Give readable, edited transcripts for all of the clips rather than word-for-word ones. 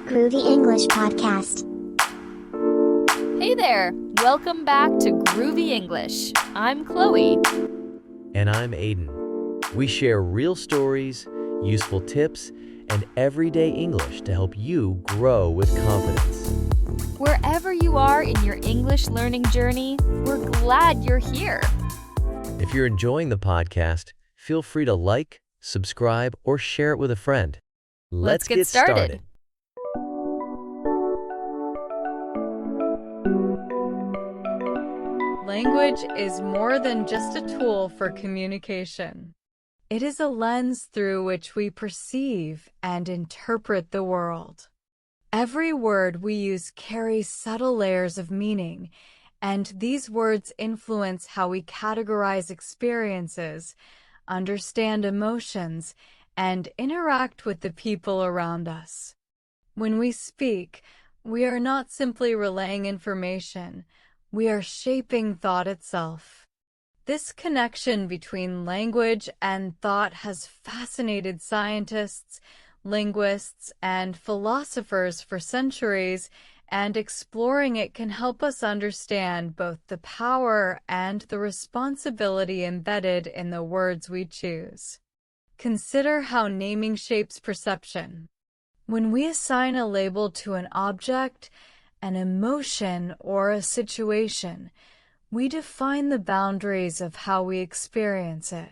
Groovy English Podcast. Hey there! Welcome back to Groovy English. I'm Chloe. And I'm Aiden. We share real stories, useful tips, and everyday English to help you grow with confidence. Wherever you are in your English learning journey, we're glad you're here. If you're enjoying the podcast, feel free to like, subscribe, or share it with a friend. Let's get started. Language is more than just a tool for communication. It is a lens through which we perceive and interpret the world. Every word we use carries subtle layers of meaning, and these words influence how we categorize experiences, understand emotions, and interact with the people around us. When we speak, we are not simply relaying information, we are shaping thought itself. This connection between language and thought has fascinated scientists, linguists, and philosophers for centuries, and exploring it can help us understand both the power and the responsibility embedded in the words we choose. Consider how naming shapes perception. When we assign a label to an object, an emotion, or a situation, we define the boundaries of how we experience it.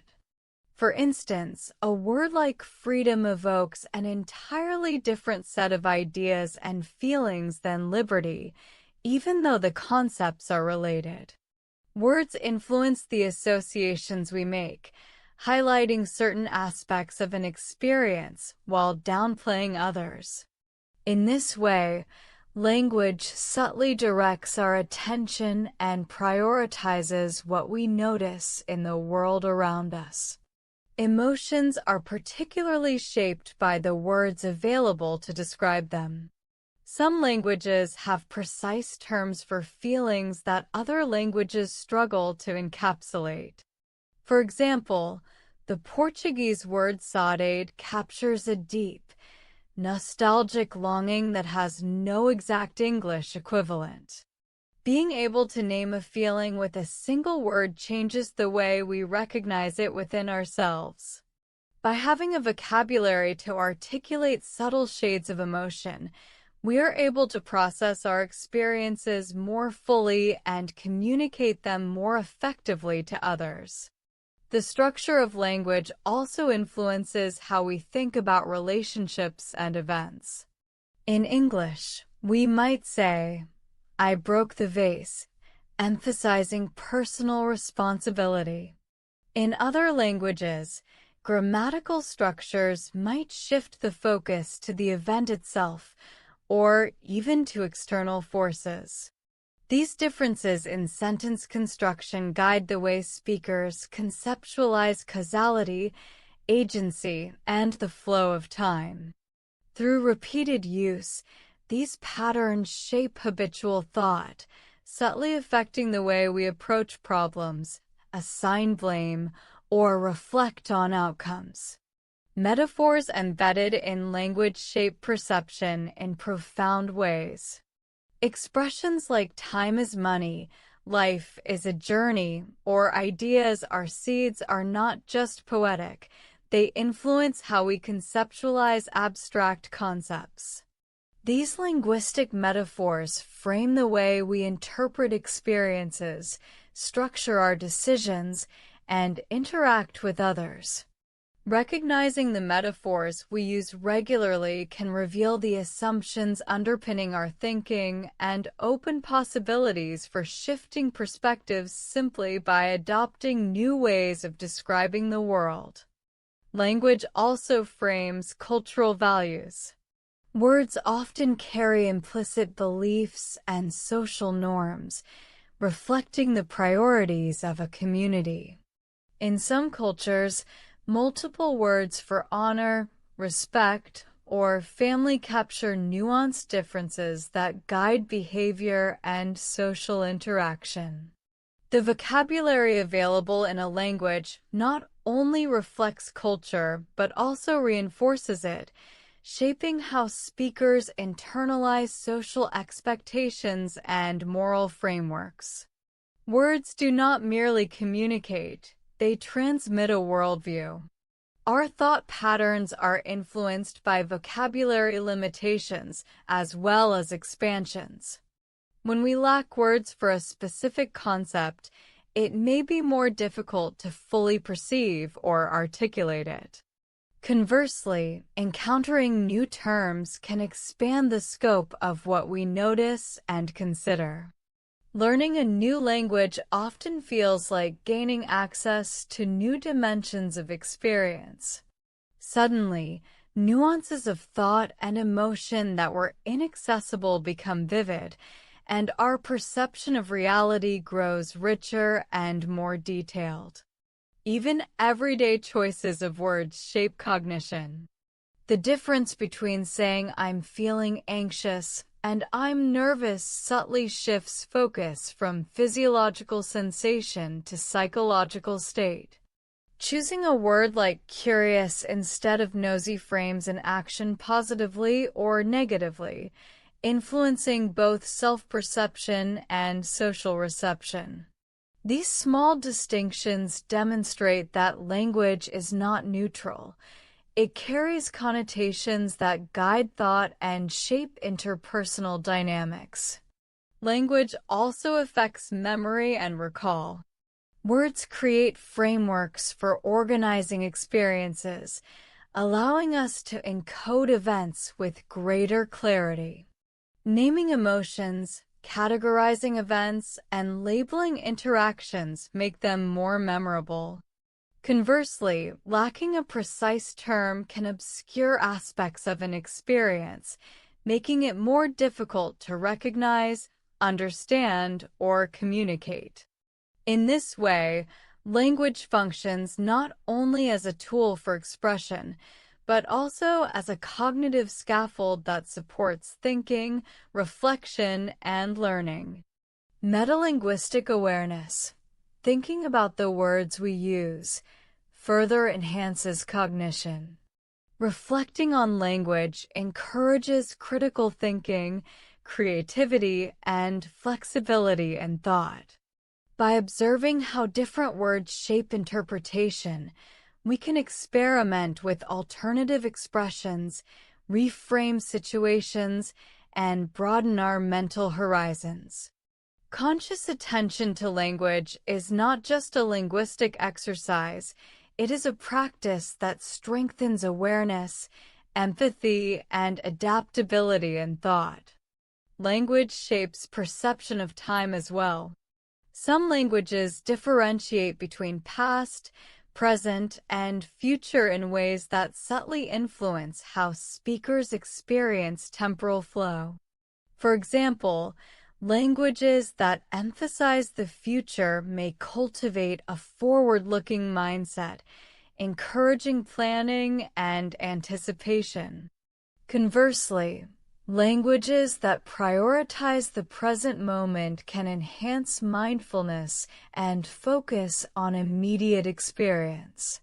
For instance, a word like freedom evokes an entirely different set of ideas and feelings than liberty, even though the concepts are related. Words influence the associations we make, highlighting certain aspects of an experience while downplaying others. In this way, language subtly directs our attention and prioritizes what we notice in the world around us. Emotions are particularly shaped by the words available to describe them. Some languages have precise terms for feelings that other languages struggle to encapsulate. For example, the Portuguese word saudade captures a deep, nostalgic longing that has no exact English equivalent. Being able to name a feeling with a single word changes the way we recognize it within ourselves. By having a vocabulary to articulate subtle shades of emotion, we are able to process our experiences more fully and communicate them more effectively to others. The structure of language also influences how we think about relationships and events. In English, we might say, "I broke the vase," emphasizing personal responsibility. In other languages, grammatical structures might shift the focus to the event itself, or even to external forces. These differences in sentence construction guide the way speakers conceptualize causality, agency, and the flow of time. Through repeated use, these patterns shape habitual thought, subtly affecting the way we approach problems, assign blame, or reflect on outcomes. Metaphors embedded in language shape perception in profound ways. Expressions like time is money, life is a journey, or ideas are seeds are not just poetic, they influence how we conceptualize abstract concepts. These linguistic metaphors frame the way we interpret experiences, structure our decisions, and interact with others. Recognizing the metaphors we use regularly can reveal the assumptions underpinning our thinking and open possibilities for shifting perspectives simply by adopting new ways of describing the world. Language also frames cultural values. Words often carry implicit beliefs and social norms, reflecting the priorities of a community. In some cultures, multiple words for honor, respect, or family capture nuanced differences that guide behavior and social interaction. The vocabulary available in a language not only reflects culture but also reinforces it, shaping how speakers internalize social expectations and moral frameworks. Words do not merely communicate, they transmit a worldview. Our thought patterns are influenced by vocabulary limitations as well as expansions. When we lack words for a specific concept, it may be more difficult to fully perceive or articulate it. Conversely, encountering new terms can expand the scope of what we notice and consider. Learning a new language often feels like gaining access to new dimensions of experience. Suddenly, nuances of thought and emotion that were inaccessible become vivid, and our perception of reality grows richer and more detailed. Even everyday choices of words shape cognition. The difference between saying "I'm feeling anxious" and "I'm nervous" subtly shifts focus from physiological sensation to psychological state. Choosing a word like curious instead of nosy frames an action positively or negatively, influencing both self-perception and social reception. These small distinctions demonstrate that language is not neutral. It carries connotations that guide thought and shape interpersonal dynamics. Language also affects memory and recall. Words create frameworks for organizing experiences, allowing us to encode events with greater clarity. Naming emotions, categorizing events, and labeling interactions make them more memorable. Conversely, lacking a precise term can obscure aspects of an experience, making it more difficult to recognize, understand, or communicate. In this way, language functions not only as a tool for expression, but also as a cognitive scaffold that supports thinking, reflection, and learning. Metalinguistic awareness. Thinking about the words we use further enhances cognition. Reflecting on language encourages critical thinking, creativity, and flexibility in thought. By observing how different words shape interpretation, we can experiment with alternative expressions, reframe situations, and broaden our mental horizons. Conscious attention to language is not just a linguistic exercise, it is a practice that strengthens awareness, empathy, and adaptability in thought. Language shapes perception of time as well. Some languages differentiate between past, present, and future in ways that subtly influence how speakers experience temporal flow. For example, languages that emphasize the future may cultivate a forward-looking mindset, encouraging planning and anticipation. Conversely, languages that prioritize the present moment can enhance mindfulness and focus on immediate experience.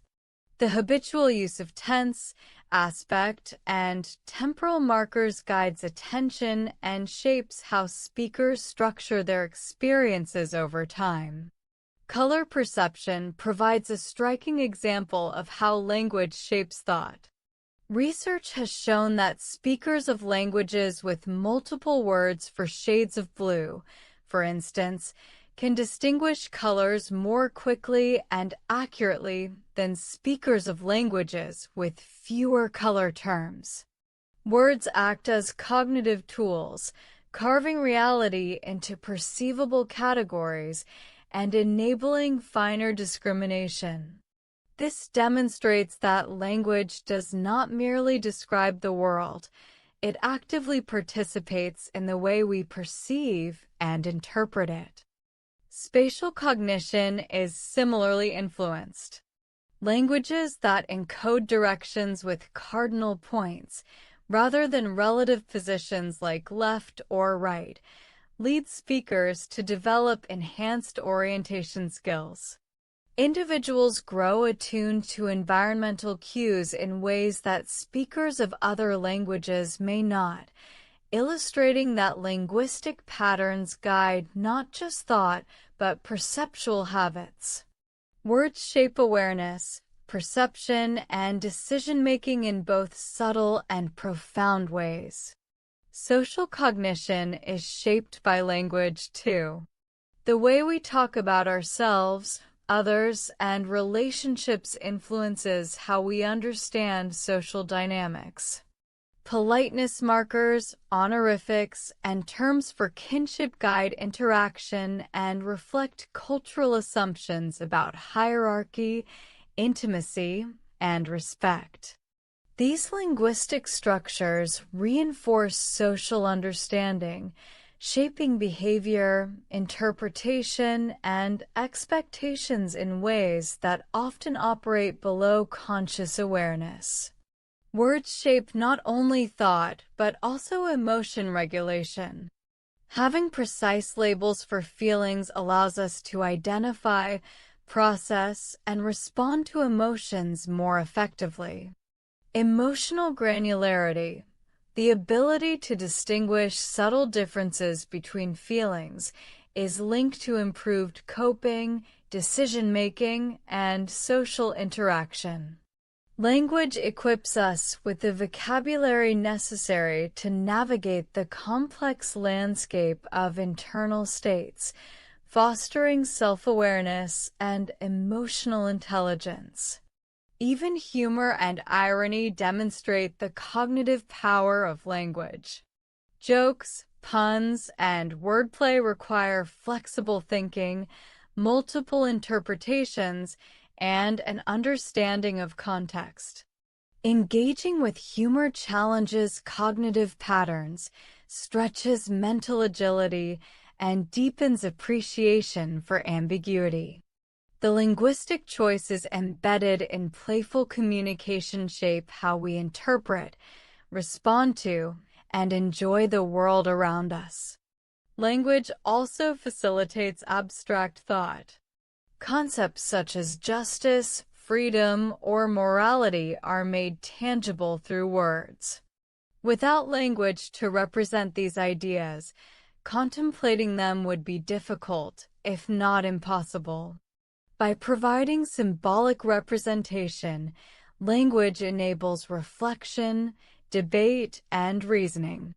The habitual use of tense, aspect, and temporal markers guides attention and shapes how speakers structure their experiences over time. Color perception provides a striking example of how language shapes thought. Research has shown that speakers of languages with multiple words for shades of blue, for instance, can distinguish colors more quickly and accurately than speakers of languages with fewer color terms. Words act as cognitive tools, carving reality into perceivable categories and enabling finer discrimination. This demonstrates that language does not merely describe the world, it actively participates in the way we perceive and interpret it. Spatial cognition is similarly influenced. Languages that encode directions with cardinal points, rather than relative positions like left or right, lead speakers to develop enhanced orientation skills. Individuals grow attuned to environmental cues in ways that speakers of other languages may not, illustrating that linguistic patterns guide not just thought, but perceptual habits. Words shape awareness, perception, and decision-making in both subtle and profound ways. Social cognition is shaped by language, too. The way we talk about ourselves, others, and relationships influences how we understand social dynamics. Politeness markers, honorifics, and terms for kinship guide interaction and reflect cultural assumptions about hierarchy, intimacy, and respect. These linguistic structures reinforce social understanding, shaping behavior, interpretation, and expectations in ways that often operate below conscious awareness. Words shape not only thought, but also emotion regulation. Having precise labels for feelings allows us to identify, process, and respond to emotions more effectively. Emotional granularity, the ability to distinguish subtle differences between feelings, is linked to improved coping, decision-making, and social interaction. Language equips us with the vocabulary necessary to navigate the complex landscape of internal states, fostering self-awareness and emotional intelligence. Even humor and irony demonstrate the cognitive power of language. Jokes, puns, and wordplay require flexible thinking, multiple interpretations, and an understanding of context. Engaging with humor challenges cognitive patterns, stretches mental agility, and deepens appreciation for ambiguity. The linguistic choices embedded in playful communication shape how we interpret, respond to, and enjoy the world around us. Language also facilitates abstract thought. Concepts such as justice, freedom, or morality are made tangible through words. Without language to represent these ideas, contemplating them would be difficult, if not impossible. By providing symbolic representation, language enables reflection, debate, and reasoning.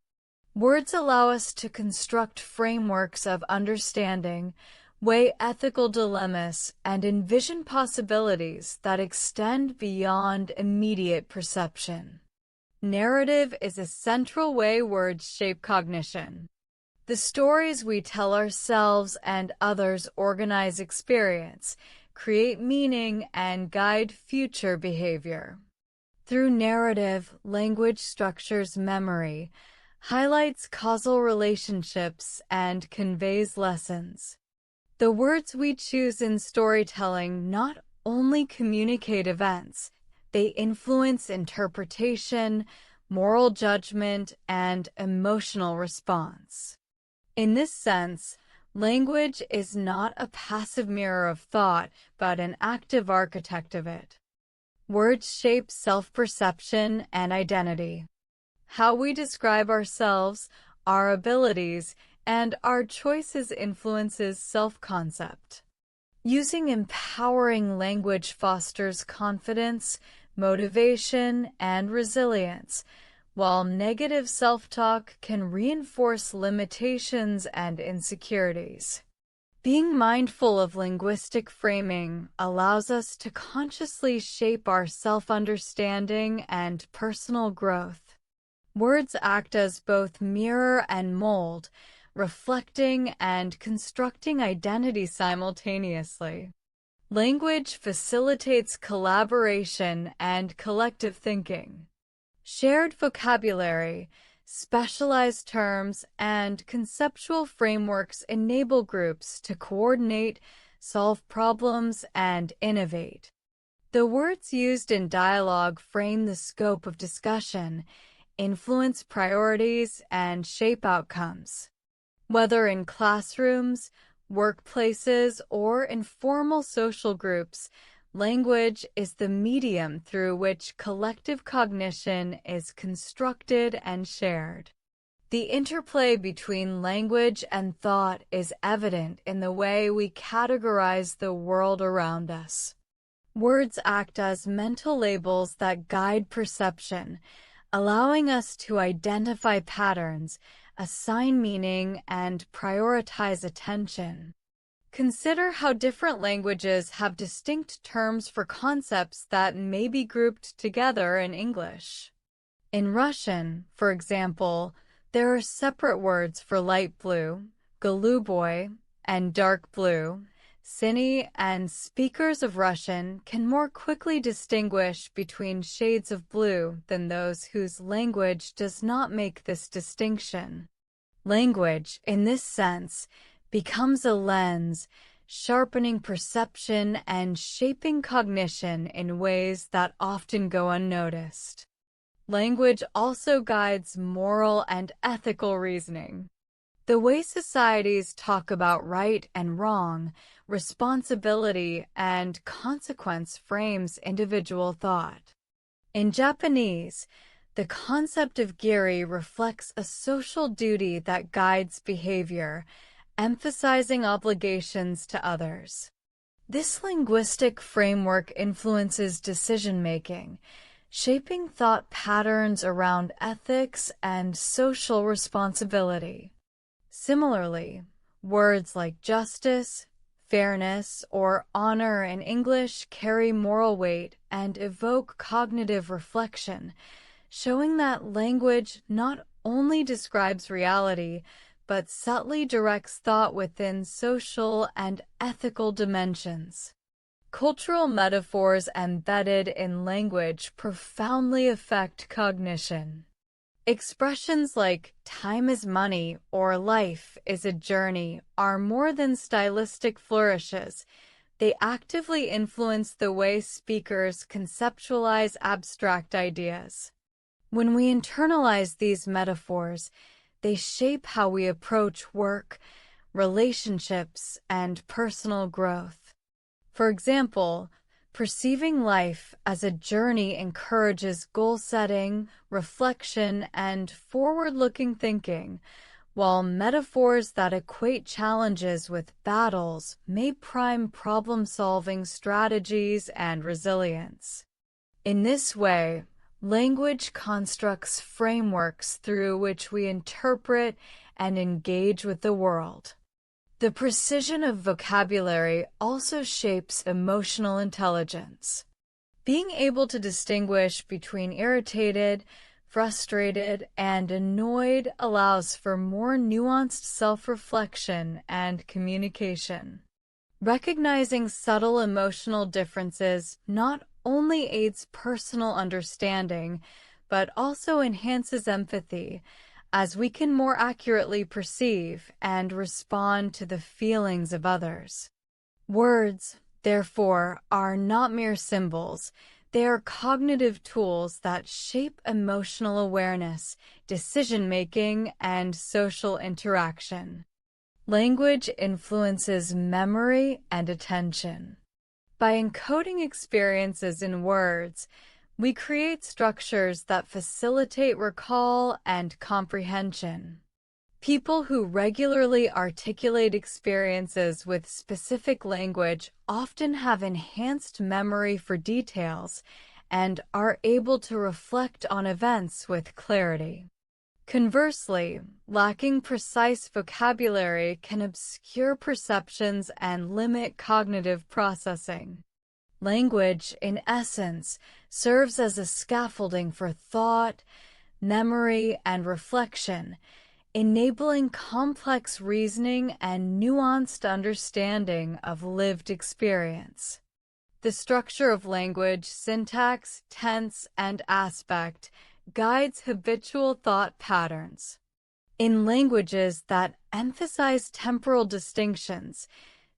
Words allow us to construct frameworks of understanding, weigh ethical dilemmas, and envision possibilities that extend beyond immediate perception. Narrative is a central way words shape cognition. The stories we tell ourselves and others organize experience, create meaning, and guide future behavior. Through narrative, language structures memory, highlights causal relationships, and conveys lessons. The words we choose in storytelling not only communicate events, they influence interpretation, moral judgment, and emotional response. In this sense, language is not a passive mirror of thought, but an active architect of it. Words shape self-perception and identity. How we describe ourselves, our abilities, and our choices influences self-concept. Using empowering language fosters confidence, motivation, and resilience, while negative self-talk can reinforce limitations and insecurities. Being mindful of linguistic framing allows us to consciously shape our self-understanding and personal growth. Words act as both mirror and mold, reflecting and constructing identity simultaneously. Language facilitates collaboration and collective thinking. Shared vocabulary, specialized terms, and conceptual frameworks enable groups to coordinate, solve problems, and innovate. The words used in dialogue frame the scope of discussion, influence priorities, and shape outcomes. Whether in classrooms, workplaces, or informal social groups, language is the medium through which collective cognition is constructed and shared. The interplay between language and thought is evident in the way we categorize the world around us. Words act as mental labels that guide perception, allowing us to identify patterns, assign meaning, and prioritize attention. Consider how different languages have distinct terms for concepts that may be grouped together in English. In Russian, for example, there are separate words for light blue, голубой, and dark blue, синий, and speakers of Russian can more quickly distinguish between shades of blue than those whose language does not make this distinction. Language, in this sense, becomes a lens, sharpening perception and shaping cognition in ways that often go unnoticed. Language also guides moral and ethical reasoning. The way societies talk about right and wrong, responsibility, and consequence frames individual thought. In Japanese, the concept of giri reflects a social duty that guides behavior, emphasizing obligations to others. This linguistic framework influences decision-making, shaping thought patterns around ethics and social responsibility. Similarly, words like justice, fairness, or honor in English carry moral weight and evoke cognitive reflection, showing that language not only describes reality, but subtly directs thought within social and ethical dimensions. Cultural metaphors embedded in language profoundly affect cognition. Expressions like time is money or life is a journey are more than stylistic flourishes. They actively influence the way speakers conceptualize abstract ideas. When we internalize these metaphors, they shape how we approach work, relationships, and personal growth. For example, perceiving life as a journey encourages goal setting, reflection, and forward-looking thinking, while metaphors that equate challenges with battles may prime problem-solving strategies and resilience. In this way, language constructs frameworks through which we interpret and engage with the world. The precision of vocabulary also shapes emotional intelligence. Being able to distinguish between irritated, frustrated, and annoyed allows for more nuanced self-reflection and communication. Recognizing subtle emotional differences not only aids personal understanding, but also enhances empathy, as we can more accurately perceive and respond to the feelings of others. Words, therefore, are not mere symbols. They are cognitive tools that shape emotional awareness, decision-making, and social interaction. Language influences memory and attention. By encoding experiences in words, we create structures that facilitate recall and comprehension. People who regularly articulate experiences with specific language often have enhanced memory for details and are able to reflect on events with clarity. Conversely, lacking precise vocabulary can obscure perceptions and limit cognitive processing. Language, in essence, serves as a scaffolding for thought, memory, and reflection, enabling complex reasoning and nuanced understanding of lived experience. The structure of language, syntax, tense, and aspect guides habitual thought patterns. In languages that emphasize temporal distinctions,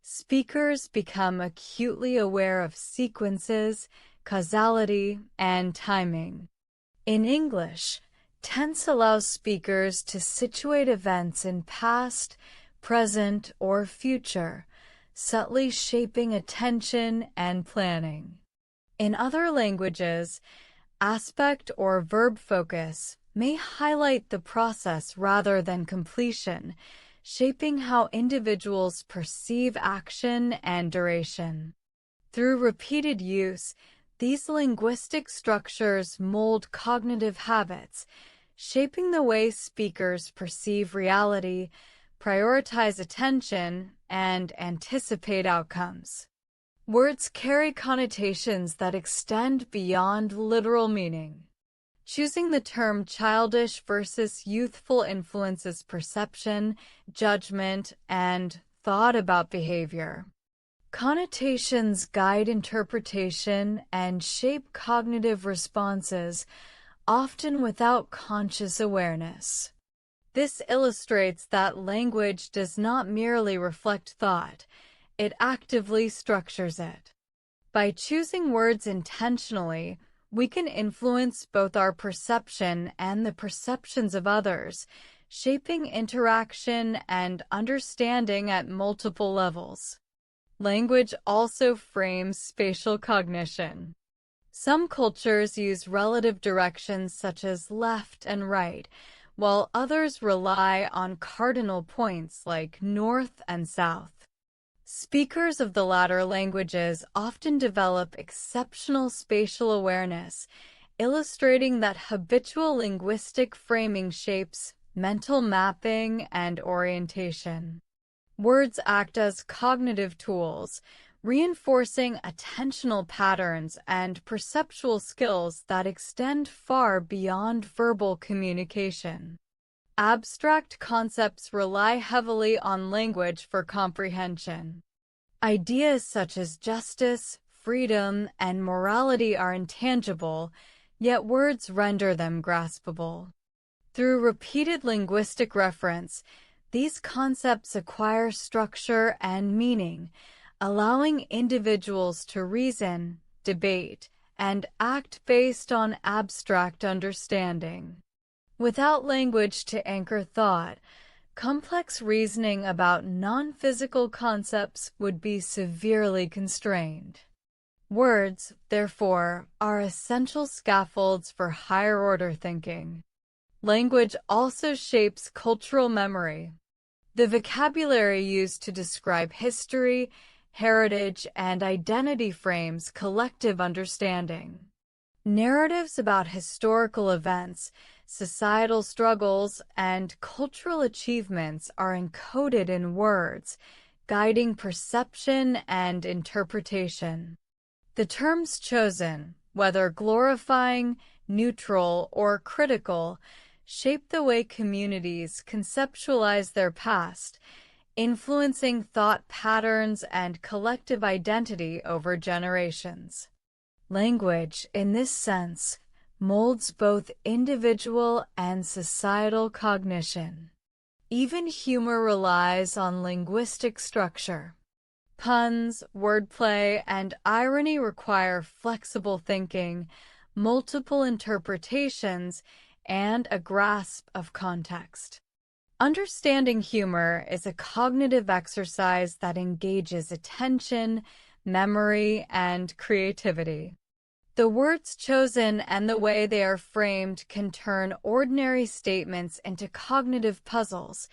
speakers become acutely aware of sequences, causality, and timing. In English, tense allows speakers to situate events in past, present, or future, subtly shaping attention and planning. In other languages, aspect or verb focus may highlight the process rather than completion, shaping how individuals perceive action and duration. Through repeated use, these linguistic structures mold cognitive habits, shaping the way speakers perceive reality, prioritize attention, and anticipate outcomes. Words carry connotations that extend beyond literal meaning. Choosing the term childish versus youthful influences perception, judgment, and thought about behavior. Connotations guide interpretation and shape cognitive responses, often without conscious awareness. This illustrates that language does not merely reflect thought, it actively structures it. By choosing words intentionally, we can influence both our perception and the perceptions of others, shaping interaction and understanding at multiple levels. Language also frames spatial cognition. Some cultures use relative directions such as left and right, while others rely on cardinal points like north and south. Speakers of the latter languages often develop exceptional spatial awareness, illustrating that habitual linguistic framing shapes mental mapping and orientation. Words act as cognitive tools, reinforcing attentional patterns and perceptual skills that extend far beyond verbal communication. Abstract concepts rely heavily on language for comprehension. Ideas such as justice, freedom, and morality are intangible, yet words render them graspable. Through repeated linguistic reference, these concepts acquire structure and meaning, allowing individuals to reason, debate, and act based on abstract understanding. Without language to anchor thought, complex reasoning about non-physical concepts would be severely constrained. Words, therefore, are essential scaffolds for higher-order thinking. Language also shapes cultural memory. The vocabulary used to describe history, heritage, and identity frames collective understanding. Narratives about historical events, societal struggles, and cultural achievements are encoded in words, guiding perception and interpretation. The terms chosen, whether glorifying, neutral, or critical, shape the way communities conceptualize their past, influencing thought patterns and collective identity over generations. Language, in this sense, molds both individual and societal cognition. Even humor relies on linguistic structure. Puns, wordplay, and irony require flexible thinking, multiple interpretations, and a grasp of context. Understanding humor is a cognitive exercise that engages attention, memory, and creativity. The words chosen and the way they are framed can turn ordinary statements into cognitive puzzles,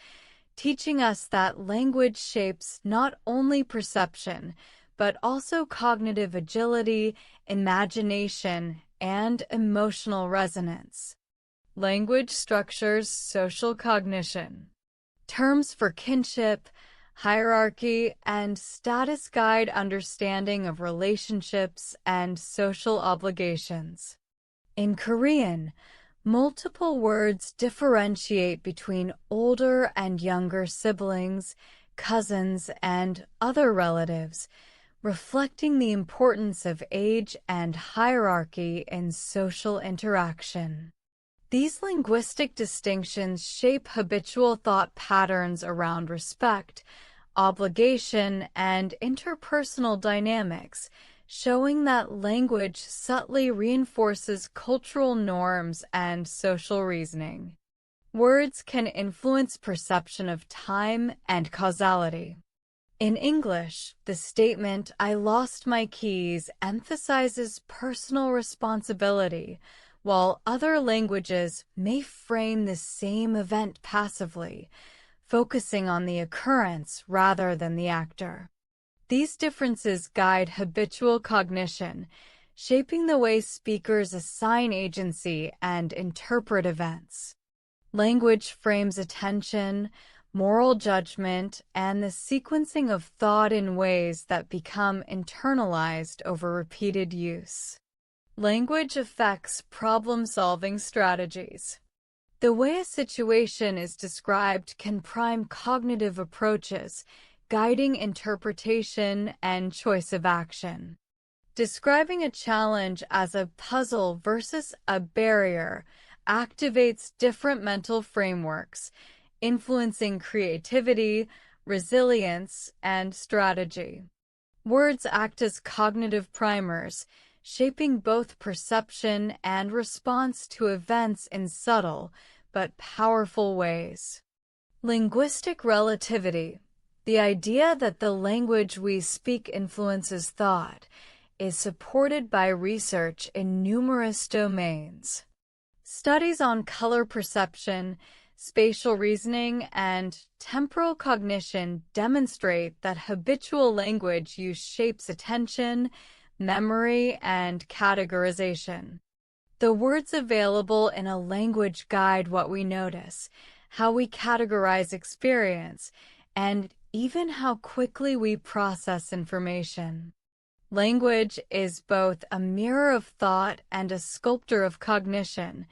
teaching us that language shapes not only perception, but also cognitive agility, imagination, and emotional resonance. Language structures social cognition. Terms for kinship, hierarchy, and status guide understanding of relationships and social obligations. In Korean, multiple words differentiate between older and younger siblings, cousins, and other relatives, reflecting the importance of age and hierarchy in social interaction. These linguistic distinctions shape habitual thought patterns around respect, obligation, and interpersonal dynamics, showing that language subtly reinforces cultural norms and social reasoning. Words can influence perception of time and causality. In English, the statement, "I lost my keys," emphasizes personal responsibility, while other languages may frame the same event passively, focusing on the occurrence rather than the actor. These differences guide habitual cognition, shaping the way speakers assign agency and interpret events. Language frames attention, moral judgment, and the sequencing of thought in ways that become internalized over repeated use. Language affects problem-solving strategies. The way a situation is described can prime cognitive approaches, guiding interpretation and choice of action. Describing a challenge as a puzzle versus a barrier activates different mental frameworks, influencing creativity, resilience, and strategy. Words act as cognitive primers, shaping both perception and response to events in subtle but powerful ways. Linguistic relativity, the idea that the language we speak influences thought, is supported by research in numerous domains. Studies on color perception, spatial reasoning, and temporal cognition demonstrate that habitual language use shapes attention, memory, and categorization. The words available in a language guide what we notice, how we categorize experience, and even how quickly we process information. Language is both a mirror of thought and a sculptor of cognition,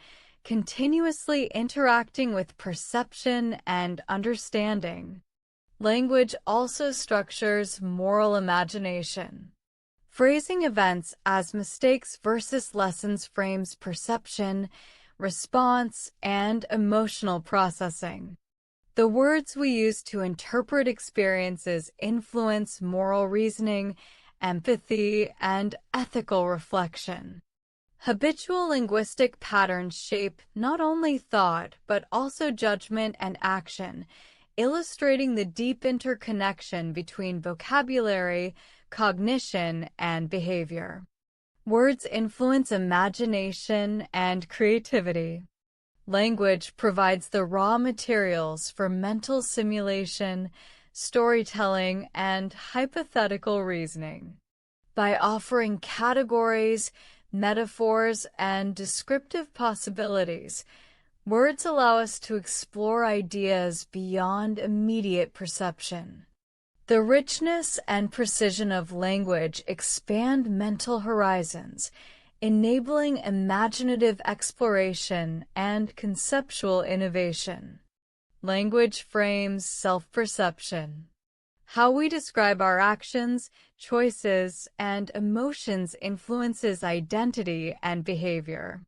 continuously interacting with perception and understanding. Language also structures moral imagination. Phrasing events as mistakes versus lessons frames perception, response, and emotional processing. The words we use to interpret experiences influence moral reasoning, empathy, and ethical reflection. Habitual linguistic patterns shape not only thought but also judgment and action, illustrating the deep interconnection between vocabulary, cognition, and behavior. Words influence imagination and creativity. Language provides the raw materials for mental simulation, storytelling, and hypothetical reasoning. By offering categories, metaphors, and descriptive possibilities, words allow us to explore ideas beyond immediate perception. The richness and precision of language expand mental horizons, enabling imaginative exploration and conceptual innovation. Language frames self-perception. How we describe our actions, choices, and emotions influences identity and behavior.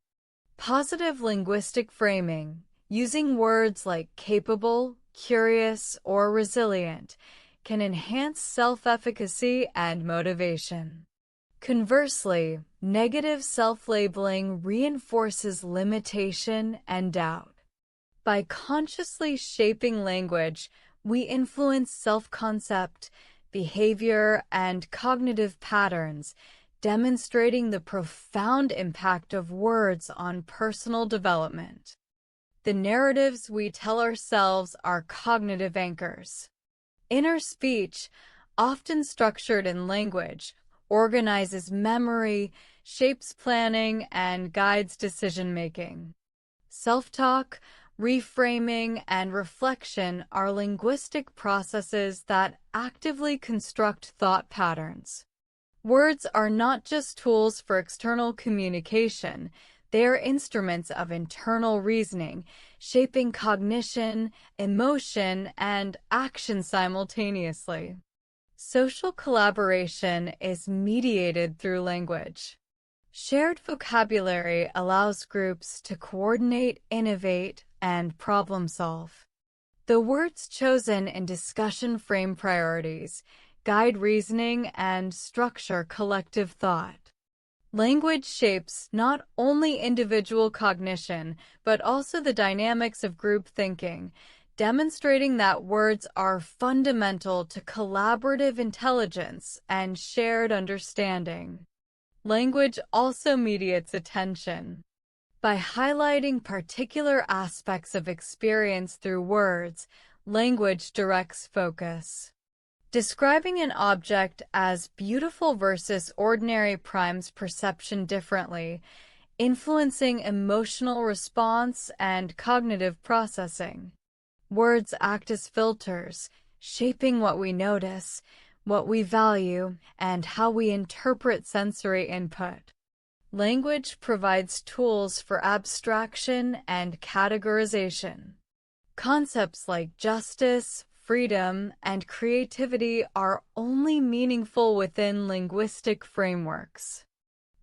Positive linguistic framing, using words like capable, curious, or resilient, can enhance self-efficacy and motivation. Conversely, negative self-labeling reinforces limitation and doubt. By consciously shaping language, we influence self-concept, behavior, and cognitive patterns, demonstrating the profound impact of words on personal development. The narratives we tell ourselves are cognitive anchors. Inner speech, often structured in language, organizes memory, shapes planning, and guides decision-making. Self-talk, reframing, and reflection are linguistic processes that actively construct thought patterns. Words are not just tools for external communication, they are instruments of internal reasoning, shaping cognition, emotion, and action simultaneously. Social collaboration is mediated through language. Shared vocabulary allows groups to coordinate, innovate, and problem-solve. The words chosen in discussion frame priorities, guide reasoning, and structure collective thought. Language shapes not only individual cognition, but also the dynamics of group thinking, demonstrating that words are fundamental to collaborative intelligence and shared understanding. Language also mediates attention. By highlighting particular aspects of experience through words, language directs focus. Describing an object as beautiful versus ordinary primes perception differently, influencing emotional response and cognitive processing. Words act as filters, shaping what we notice, what we value, and how we interpret sensory input. Language provides tools for abstraction and categorization. Concepts like justice, freedom, and creativity are only meaningful within linguistic frameworks.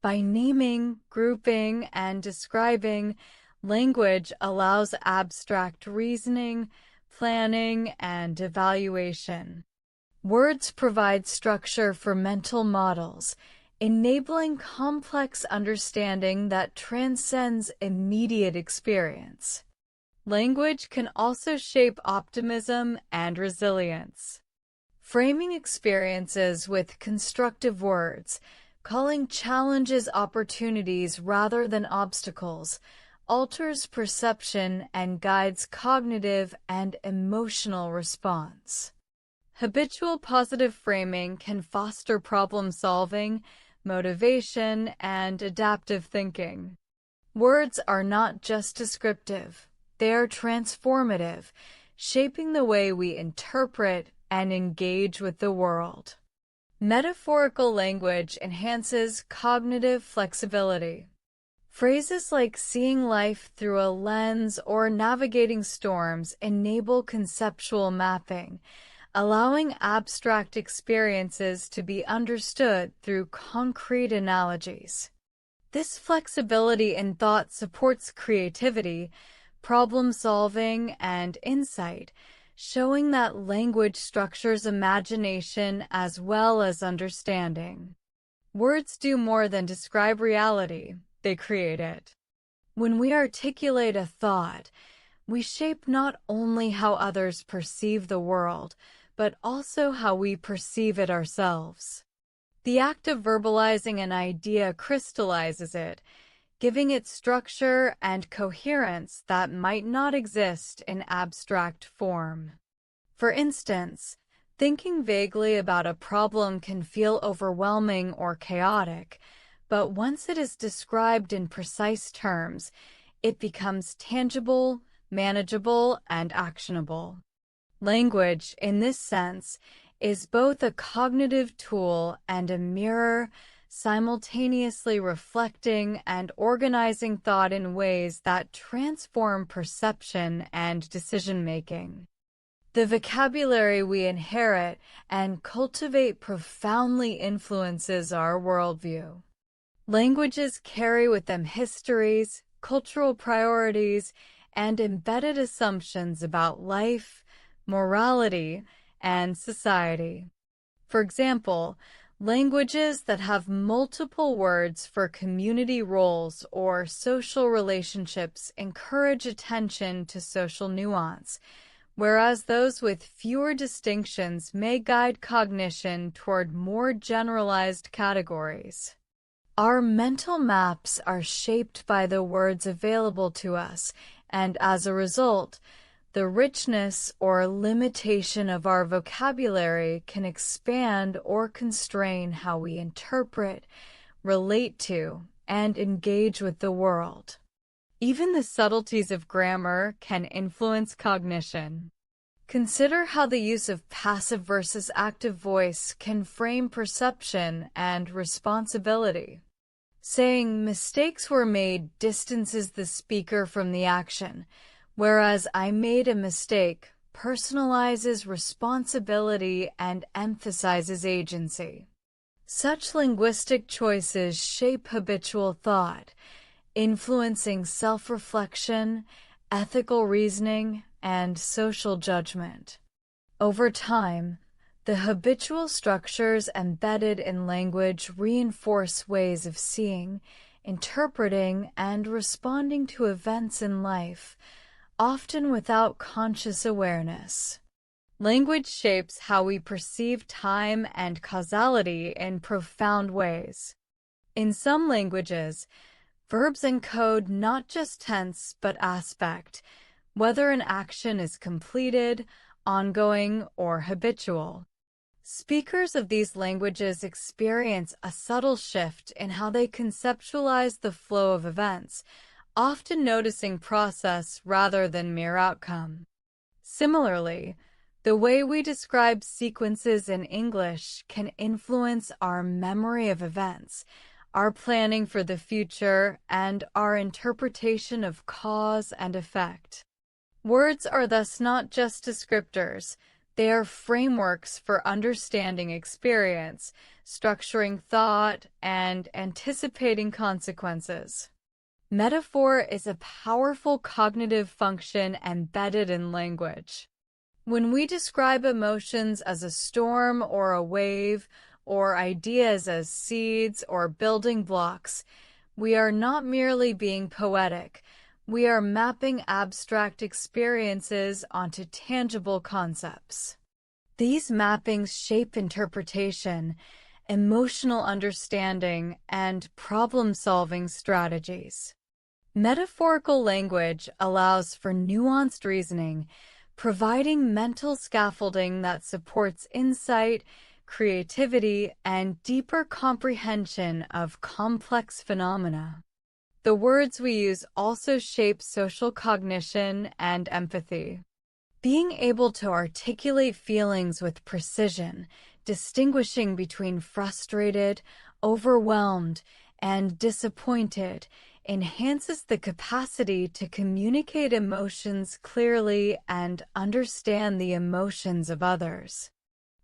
By naming, grouping, and describing, language allows abstract reasoning, planning, and evaluation. Words provide structure for mental models, enabling complex understanding that transcends immediate experience. Language can also shape optimism and resilience. Framing experiences with constructive words, calling challenges opportunities rather than obstacles, alters perception and guides cognitive and emotional response. Habitual positive framing can foster problem-solving, motivation, and adaptive thinking. Words are not just descriptive. They are transformative, shaping the way we interpret and engage with the world. Metaphorical language enhances cognitive flexibility. Phrases like seeing life through a lens or navigating storms enable conceptual mapping, allowing abstract experiences to be understood through concrete analogies. This flexibility in thought supports creativity, problem-solving, and insight, showing that language structures imagination as well as understanding. Words do more than describe reality, they create it. When we articulate a thought, we shape not only how others perceive the world, but also how we perceive it ourselves. The act of verbalizing an idea crystallizes it, giving it structure and coherence that might not exist in abstract form. For instance, thinking vaguely about a problem can feel overwhelming or chaotic, but once it is described in precise terms, it becomes tangible, manageable, and actionable. Language, in this sense, is both a cognitive tool and a mirror, simultaneously reflecting and organizing thought in ways that transform perception and decision-making. The vocabulary we inherit and cultivate profoundly influences our worldview. Languages carry with them histories, cultural priorities, and embedded assumptions about life, morality, and society. For example, languages that have multiple words for community roles or social relationships encourage attention to social nuance, whereas those with fewer distinctions may guide cognition toward more generalized categories. Our mental maps are shaped by the words available to us, and as a result, the richness or limitation of our vocabulary can expand or constrain how we interpret, relate to, and engage with the world. Even the subtleties of grammar can influence cognition. Consider how the use of passive versus active voice can frame perception and responsibility. Saying mistakes were made distances the speaker from the action, whereas I made a mistake personalizes responsibility and emphasizes agency. Such linguistic choices shape habitual thought, influencing self-reflection, ethical reasoning, and social judgment. Over time, The habitual structures embedded in language reinforce ways of seeing, interpreting, and responding to events in life, often without conscious awareness. Language shapes how we perceive time and causality in profound ways. In some languages, verbs encode not just tense but aspect, whether an action is completed, ongoing, or habitual. Speakers of these languages experience a subtle shift in how they conceptualize the flow of events, often noticing process rather than mere outcome. Similarly, the way we describe sequences in English can influence our memory of events, our planning for the future, and our interpretation of cause and effect. Words are thus not just descriptors. They are frameworks for understanding experience, structuring thought, and anticipating consequences. Metaphor is a powerful cognitive function embedded in language. When we describe emotions as a storm or a wave, or ideas as seeds or building blocks, we are not merely being poetic. We are mapping abstract experiences onto tangible concepts. These mappings shape interpretation, emotional understanding, and problem-solving strategies. Metaphorical language allows for nuanced reasoning, providing mental scaffolding that supports insight, creativity, and deeper comprehension of complex phenomena. The words we use also shape social cognition and empathy. Being able to articulate feelings with precision, distinguishing between frustrated, overwhelmed, and disappointed, enhances the capacity to communicate emotions clearly and understand the emotions of others.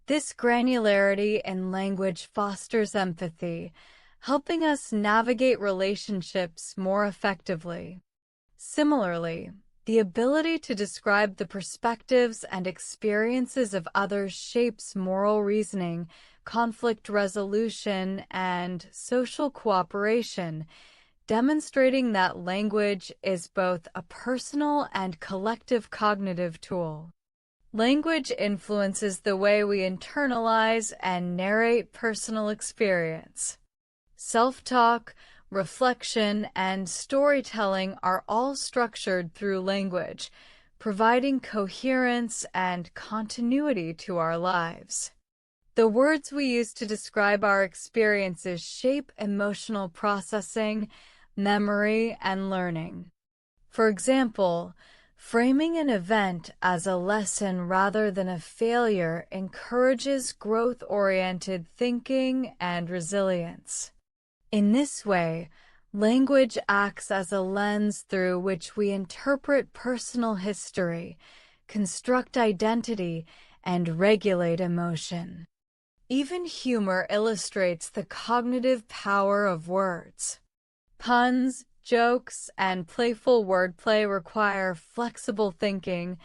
This granularity in language fosters empathy, helping us navigate relationships more effectively. Similarly, the ability to describe the perspectives and experiences of others shapes moral reasoning, conflict resolution, and social cooperation, demonstrating that language is both a personal and collective cognitive tool. Language influences the way we internalize and narrate personal experience. Self-talk, reflection, and storytelling are all structured through language, providing coherence and continuity to our lives. The words we use to describe our experiences shape emotional processing, memory, and learning. For example, framing an event as a lesson rather than a failure encourages growth-oriented thinking and resilience. In this way, language acts as a lens through which we interpret personal history, construct identity, and regulate emotion. Even humor illustrates the cognitive power of words. Puns, jokes, and playful wordplay require flexible thinking,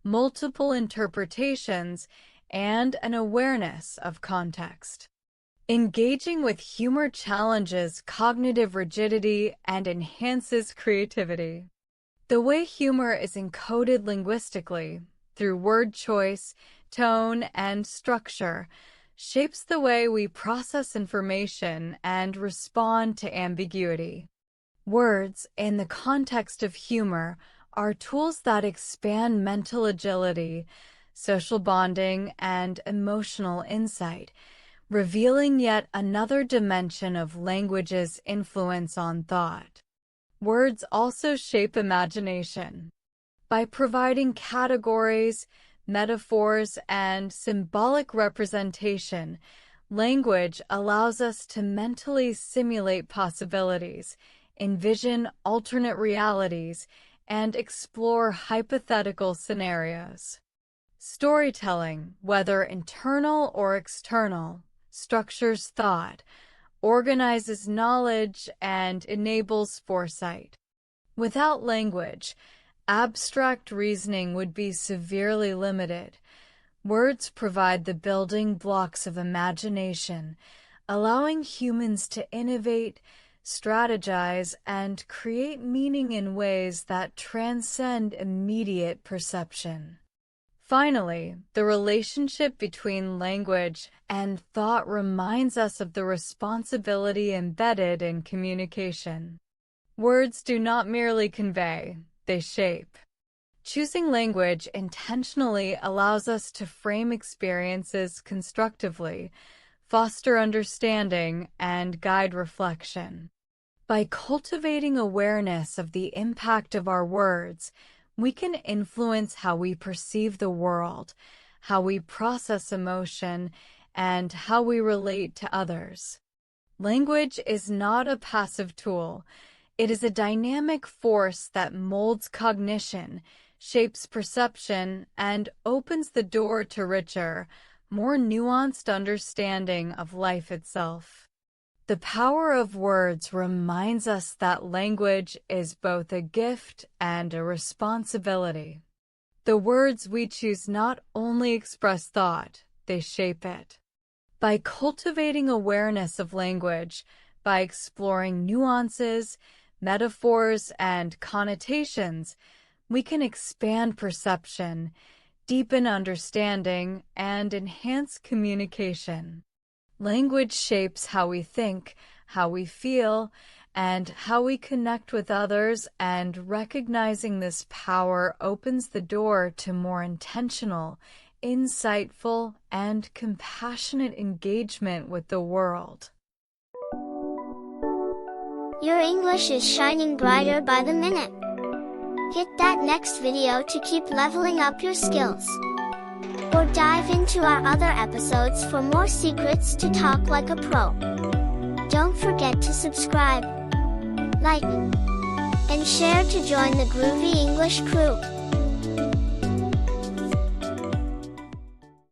multiple interpretations, and an awareness of context. Engaging with humor challenges cognitive rigidity and enhances creativity. The way humor is encoded linguistically, through word choice, tone, and structure, shapes the way we process information and respond to ambiguity. Words, in the context of humor, are tools that expand mental agility, social bonding, and emotional insight, revealing yet another dimension of language's influence on thought. Words also shape imagination. By providing categories, metaphors, and symbolic representation, language allows us to mentally simulate possibilities, envision alternate realities, and explore hypothetical scenarios. Storytelling, whether internal or external, structures thought, organizes knowledge, and enables foresight. Without language, abstract reasoning would be severely limited. Words provide the building blocks of imagination, allowing humans to innovate, strategize, and create meaning in ways that transcend immediate perception. Finally, the relationship between language and thought reminds us of the responsibility embedded in communication. Words do not merely convey, they shape. Choosing language intentionally allows us to frame experiences constructively, foster understanding, and guide reflection. By cultivating awareness of the impact of our words, we can influence how we perceive the world, how we process emotion, and how we relate to others. Language is not a passive tool. It is a dynamic force that molds cognition, shapes perception, and opens the door to richer, more nuanced understanding of life itself. The power of words reminds us that language is both a gift and a responsibility. The words we choose not only express thought, they shape it. By cultivating awareness of language, by exploring nuances, metaphors, and connotations, we can expand perception, deepen understanding, and enhance communication. Language shapes how we think, how we feel, and how we connect with others, and recognizing this power opens the door to more intentional, insightful, and compassionate engagement with the world. Your English is shining brighter by the minute. Hit that next video to keep leveling up your skills. Or dive into our other episodes for more secrets to talk like a pro. Don't forget to subscribe, like, and share to join the Groovy English crew.